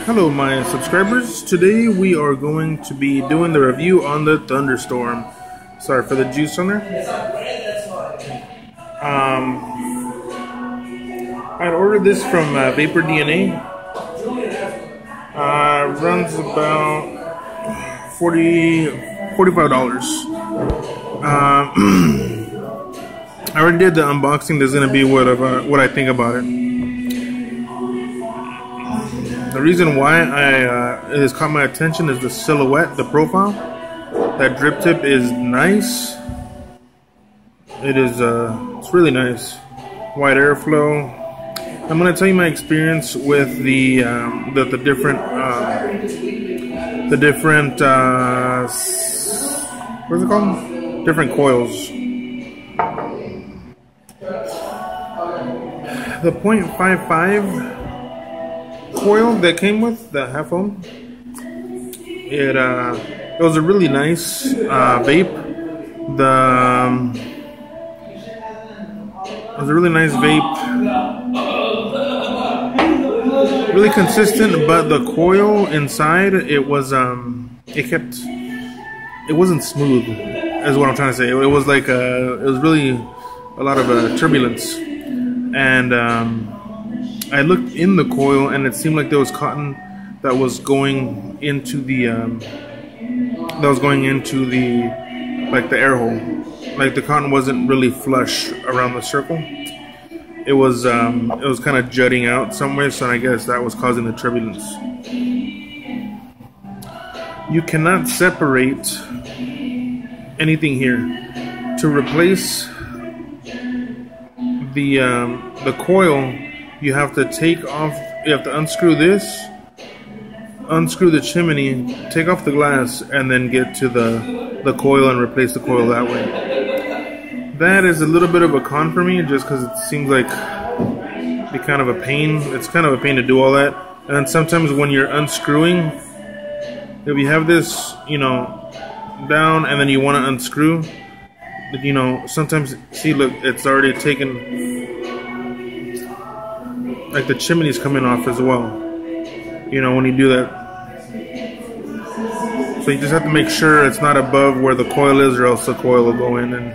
Hello my subscribers, today we are going to be doing the review on the Thunderstorm. Sorry for the juice on there. I ordered this from Vapor DNA. Runs about $45. I already did the unboxing. This is going to be what I think about it. The reason why it has caught my attention is the silhouette, the profile. That drip tip is nice. It is it's really nice. Wide airflow. I'm going to tell you my experience with the different what's it called? Different coils. The .55 coil that came with the half ohm, it was a really nice vape. It was a really nice vape, really consistent. But the coil inside, it wasn't smooth, is what I'm trying to say. It was like it was really a lot of turbulence, and I looked in the coil, and it seemed like there was cotton that was going into the like the air hole. Like the cotton wasn't really flush around the circle. It was kind of jutting out somewhere, so I guess that was causing the turbulence. You cannot separate anything here. To replace the coil, you have to unscrew this, unscrew the chimney, take off the glass, and then get to the coil and replace the coil that way. That is a little bit of a con for me, just because it seems like be kind of a pain. It's kind of a pain to do all that. And then sometimes when you're unscrewing, if you have this, down, and then you want to unscrew, sometimes, see, look, it's already taken. Like the chimney's coming off as well, when you do that. So you just have to make sure it's not above where the coil is, or else the coil will go in and,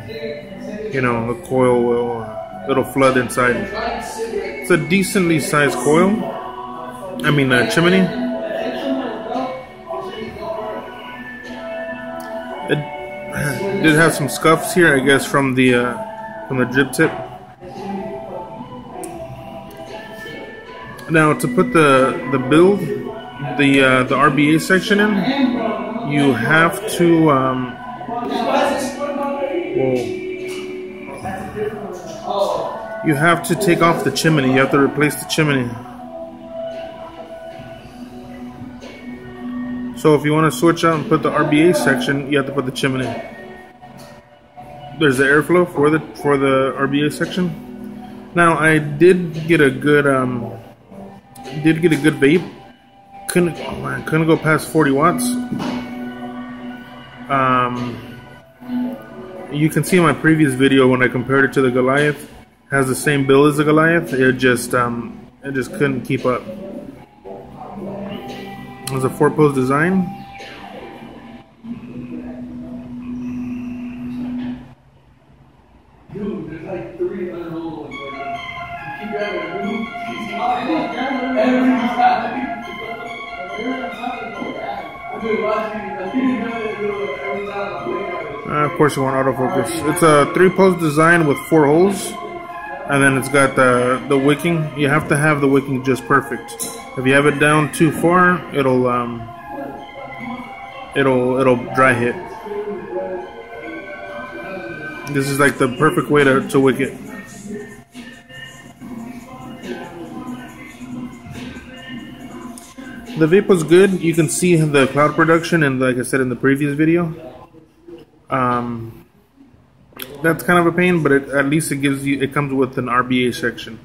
the coil it'll flood inside. It's a decently sized coil. Chimney. It did have some scuffs here, I guess, from the drip tip. Now, to put the build, the RBA section in, you have to you have to take off the chimney. You have to replace the chimney. So if you want to switch out and put the RBA section, you have to put the chimney. There's the airflow for the RBA section. Now, I did get a good vape. Couldn't go past 40 watts. You can see in my previous video when I compared it to the Goliath, has the same build as the Goliath. It just couldn't keep up. It was a 4-post design. Dude, there's like 3 other holes. You keep grabbing a move. Of course, you want autofocus. It's a 3-post design with 4 holes, and then it's got the wicking. You have to have the wicking just perfect. If you have it down too far, it'll dry hit. This is like the perfect way to wick it. The vape was good. You can see the cloud production, and like I said in the previous video, that's kind of a pain, but at least it comes with an RBA section.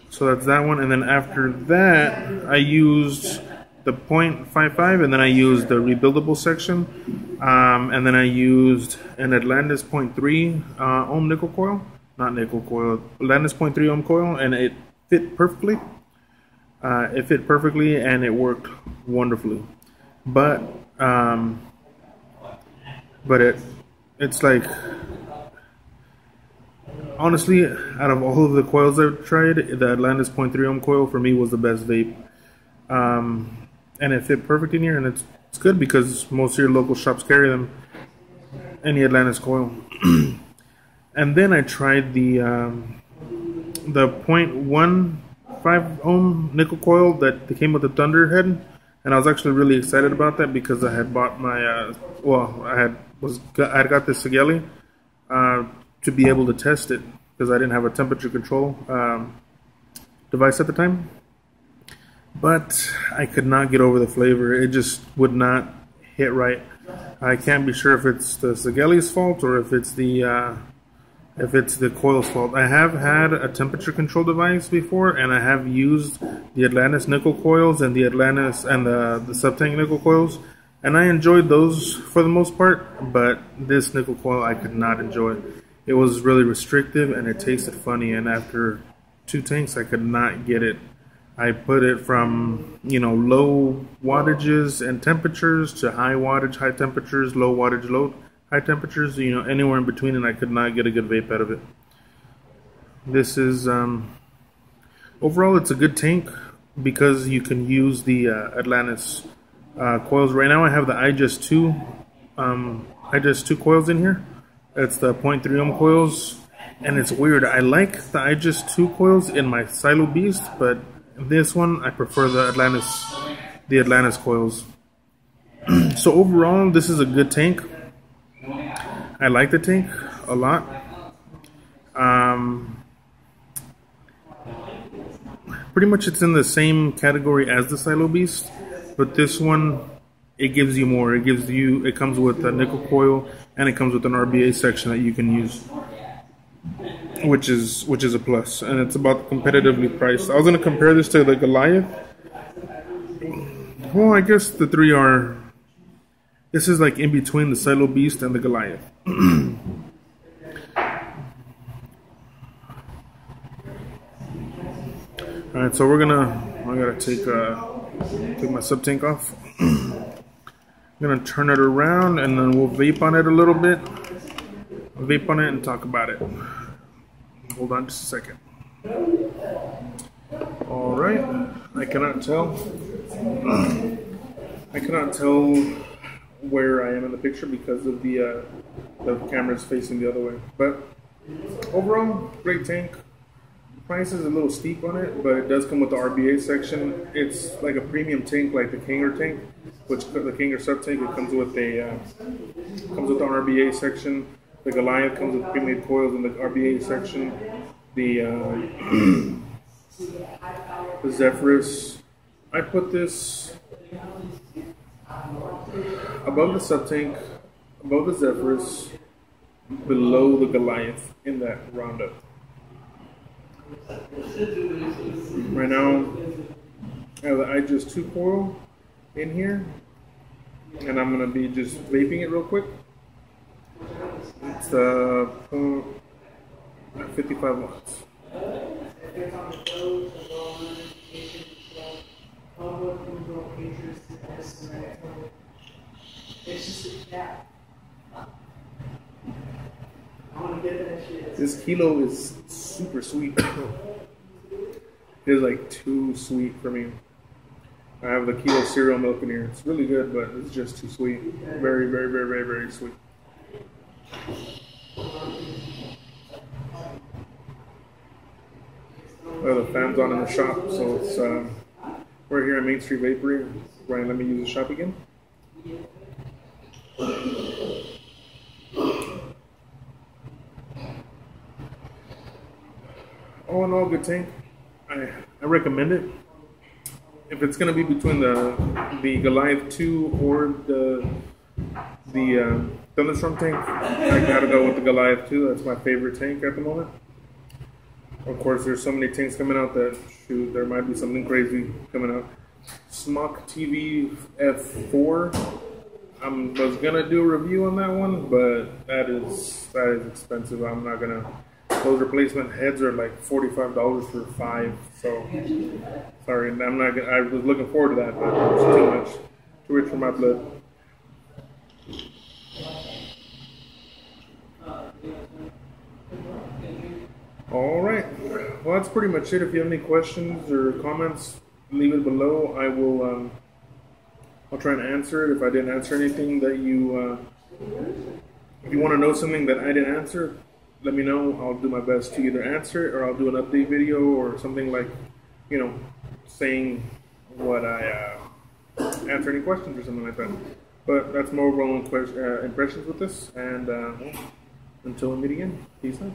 So that's that one, and then after that, I used the .55, and then I used the rebuildable section, and then I used an Atlantis .3 ohm nickel coil, not nickel coil, Atlantis .3 ohm coil, and it fit perfectly. It fit perfectly and it worked wonderfully. But it's like, honestly, out of all of the coils I've tried, the Atlantis 0.3 ohm coil for me was the best vape. And it fit perfect in here, and it's good because most of your local shops carry them. Any Atlantis coil. And then I tried the 0.15 ohm nickel coil that came with the Thunderhead, and I was actually really excited about that because I had bought my I had got this Sigeli to be able to test it because I didn't have a temperature control device at the time. But I could not get over the flavor. It just would not hit right. I can't be sure if it's the Sigeli's fault or if it's the coil's fault. I have had a temperature control device before, and I have used the Atlantis nickel coils and the Atlantis and the sub-tank nickel coils, and I enjoyed those for the most part. But this nickel coil I could not enjoy. It was really restrictive and it tasted funny. And after 2 tanks, I could not get it. I put it from, low wattages and temperatures to high wattage, high temperatures, low wattage, low high temperatures, anywhere in between, and I could not get a good vape out of it. This is, overall, it's a good tank because you can use the Atlantis coils. Right now I have the iJust 2 coils in here. It's the 0.3 ohm coils, and it's weird. I like the iJust 2 coils in my Silo Beast, but this one I prefer the Atlantis coils. So overall, this is a good tank. I like the tank a lot. Pretty much it's in the same category as the Silo Beast, but this one, it gives you more. It comes with a nickel coil, and it comes with an RBA section that you can use, which is a plus, and it's about competitively priced. I was going to compare this to the Goliath. Well, I guess the three are. This is like in between the Silo Beast and the Goliath. All right, so I gotta take my sub tank off. I'm gonna turn it around and then we'll vape on it a little bit. Vape on it and talk about it. Hold on just a second. All right, I cannot tell where I am in the picture because of the camera's facing the other way. But overall, great tank. Price is a little steep on it, but it does come with the RBA section. It's like a premium tank, like the Kanger tank, which the Kanger sub tank. It comes with the RBA section. The Goliath comes with pre-made coils in the RBA section. The Zephyrus, I put this above the sub tank, above the Zephyrus, below the Goliath in that roundup. Right now, I have the iJust 2 coil in here, and I'm going to be just vaping it real quick. It's 55 watts. This kilo is super sweet. It is like too sweet for me. I have the kilo cereal milk in here. It's really good, but it's just too sweet. Very, very, very, very, very sweet. The fan's on in the shop, so it's we're here at Main Street Vapory. Ryan, let me use the shop again. All in all, good tank. I recommend it. If it's gonna be between the Goliath 2 or the Thunderstorm tank, I gotta go with the Goliath 2. That's my favorite tank at the moment. Of course, there's so many tanks coming out that, shoot, there might be something crazy coming out. Smock TV F4. I was gonna do a review on that one, but that is expensive. I'm not gonna those replacement heads are like $45 for 5. So sorry, I'm not. I was looking forward to that, but it's too much, too rich for my blood. All right. Well, that's pretty much it. If you have any questions or comments, leave it below. I will. I'll try and answer it. If I didn't answer anything that you, if you want to know something that I didn't answer, let me know. I'll do my best to either answer it or I'll do an update video or something like, you know, saying what I answer any questions or something like that. But that's my overall impressions with this. And until we meet again, peace out.